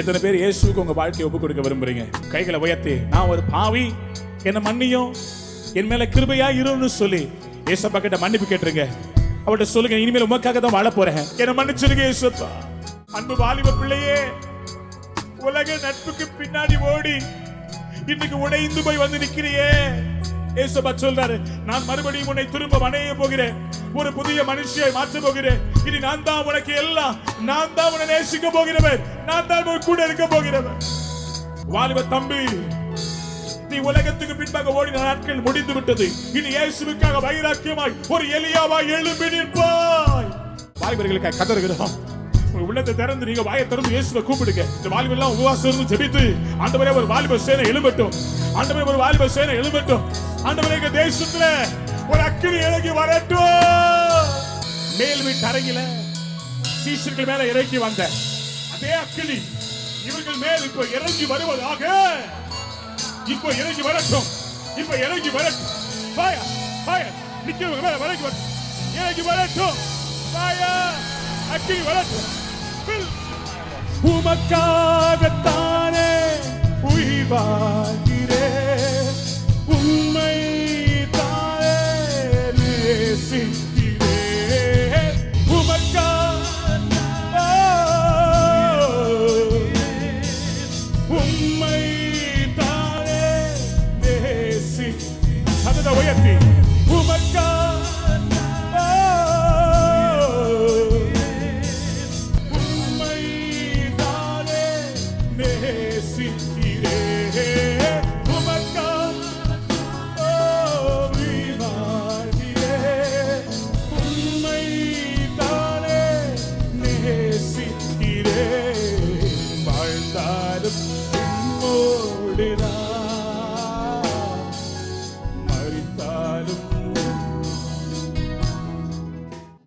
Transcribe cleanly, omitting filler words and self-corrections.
எத்தனை பேர் இயேசுவுக்கு உங்க வாழ்க்கையை ஒப்பு கொடுக்க விரும்புறீங்க? கைகளை உயர்த்தி, நான் ஒரு பாவி, என்ன மன்னியும், என் மேல கிருபையா இருன்னு சொல்லி ஏசப்பா கிட்ட மன்னிப்பு கேட்டுருங்க. அவர்கிட்ட சொல்லுங்க, இனிமேல் உமக்காக தான் வாழ போறேன், என்ன மன்னிச்சிருங்க ஏசப்பா. அன்பு வாலிப பிள்ளையே, உலக நட்புக்கு பின்னாடி ஓடி இன்னைக்கு உடைந்து போய் வந்து நிக்கிறியே. ஏசப்பா சொல்றாரு, நான் மறுபடியும் உன்னை திரும்ப அணைய போகிறேன், ஒரு புதிய மனுஷியை மாற்ற போகிறேன். இனி நான் தான் உனக்கு எல்லாம், நான் தான் உன்னை நேசிக்க போகிறவன், நான் தான் உன் கூட இருக்க போகிறவன். வாலிப தம்பி, நீ உலகத்துக்கு பின்பாக ஓடின நாட்கள் முடிந்து விட்டது. இனி இயேசுவுக்காக வைராக்கியமாய் ஒரு எலியாவாய் எழும்பி நிற்பாய். வாலிபர்களுக்காக கதறுகிறோம். உள்ளத்தை திறந்து நீங்க வாயை திறந்து இயேசுவை கூப்பிடுங்க. இந்த வாலிபர் எல்லாம் உபவாசம் இருந்து ஜெபித்து, ஆண்டவரே ஒரு வாலிப சேனை எழும்பட்டும், ஆண்டவரே ஒரு வாலிப சேனை எழும்பட்டும், ஆண்டவரே எங்க தேசத்துல ஒரு அக்கினி இறங்கி வரட்டும். மேல் வீட்டு அறையில சீஷர்கள் மேல இறங்கி வந்த அதே அக்கினி இவர்கள் மேல் இப்ப இறங்கி வருவதாக. இப்ப இறங்கி வரட்டும், இப்ப இறங்கி வரட்டும். ஃபயர் ஃபயர் நிக்கிறவங்க மேல இறங்கி வரட்டும், இறங்கி வரட்டும். ஃபயர் அக்கினி வரட்டும். உமக்காகத்தானே உயிர் வாழ்கிறேன், உம்மை தானே நேசிக்கிறேன். உம்மை தானே நேசி சதத உயர்த்தி உமக்கா வாழ்ந்தாலும்